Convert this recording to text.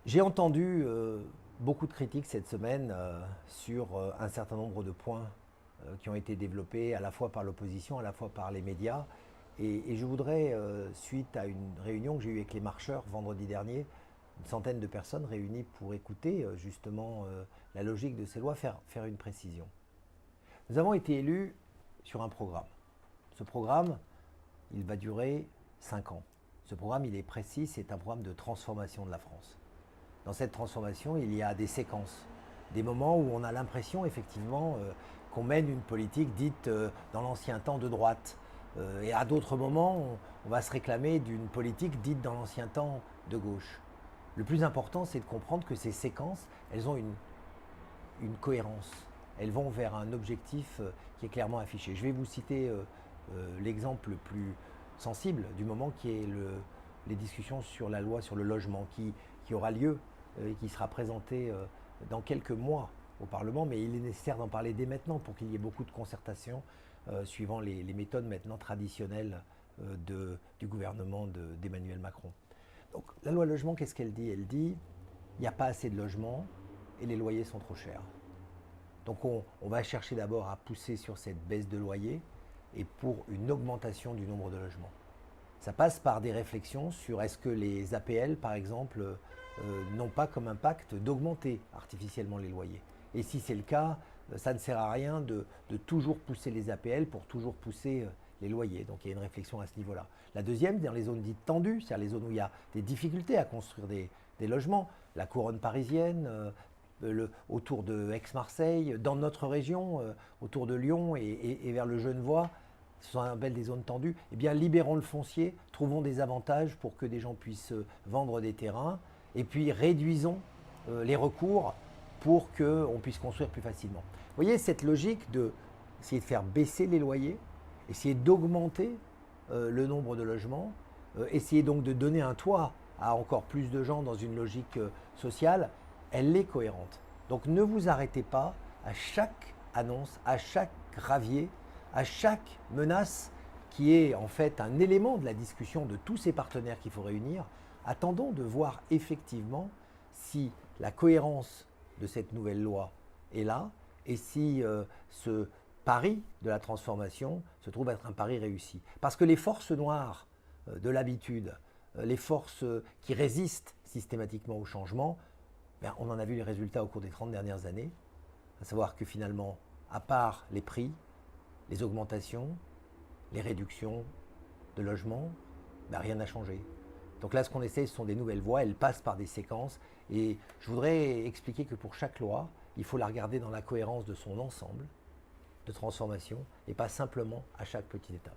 J'ai entendu beaucoup de critiques cette semaine sur un certain nombre de points qui ont été développés à la fois par l'opposition, à la fois par les médias. Et je voudrais, suite à une réunion que j'ai eue avec les marcheurs vendredi dernier, une centaine de personnes réunies pour écouter justement la logique de ces lois, faire une précision. Nous avons été élus sur un programme. Ce programme, il va durer 5 ans. Ce programme, il est précis, c'est un programme de transformation de la France. Dans cette transformation, il y a des séquences, des moments où on a l'impression effectivement qu'on mène une politique dite dans l'ancien temps de droite. Et à d'autres moments, on va se réclamer d'une politique dite dans l'ancien temps de gauche. Le plus important, c'est de comprendre que ces séquences, elles ont une cohérence. Elles vont vers un objectif qui est clairement affiché. Je vais vous citer l'exemple le plus sensible du moment qui est les discussions sur la loi sur le logement qui aura lieu et qui sera présentée dans quelques mois au Parlement, mais il est nécessaire d'en parler dès maintenant pour qu'il y ait beaucoup de concertation suivant les méthodes maintenant traditionnelles du gouvernement d'Emmanuel Macron. Donc la loi logement, qu'est-ce qu'elle dit? Elle dit il n'y a pas assez de logements et les loyers sont trop chers. Donc on va chercher d'abord à pousser sur cette baisse de loyer et pour une augmentation du nombre de logements. Ça passe par des réflexions sur est-ce que les APL, par exemple, n'ont pas comme impact d'augmenter artificiellement les loyers. Et si c'est le cas, ça ne sert à rien de toujours pousser les APL pour toujours pousser les loyers. Donc il y a une réflexion à ce niveau-là. La deuxième, dans les zones dites tendues, c'est-à-dire les zones où il y a des difficultés à construire des logements, la couronne parisienne, autour de Aix-Marseille, dans notre région, autour de Lyon et vers le Genevois, ce sont des zones tendues, eh bien libérons le foncier, trouvons des avantages pour que des gens puissent vendre des terrains et puis réduisons les recours pour qu'on puisse construire plus facilement. Vous voyez cette logique d'essayer de faire baisser les loyers, essayer d'augmenter le nombre de logements, essayer donc de donner un toit à encore plus de gens dans une logique sociale, elle est cohérente. Donc ne vous arrêtez pas à chaque annonce, à chaque gravier, à chaque menace qui est en fait un élément de la discussion de tous ces partenaires qu'il faut réunir. Attendons de voir effectivement si la cohérence de cette nouvelle loi est là et si ce pari de la transformation se trouve être un pari réussi. Parce que les forces noires de l'habitude, les forces qui résistent systématiquement au changement, ben, on en a vu les résultats au cours des 30 dernières années, à savoir que finalement, à part les prix, les augmentations, les réductions de logements, ben rien n'a changé. Donc là, ce qu'on essaie, ce sont des nouvelles voies, elles passent par des séquences. Et je voudrais expliquer que pour chaque loi, il faut la regarder dans la cohérence de son ensemble de transformation et pas simplement à chaque petite étape.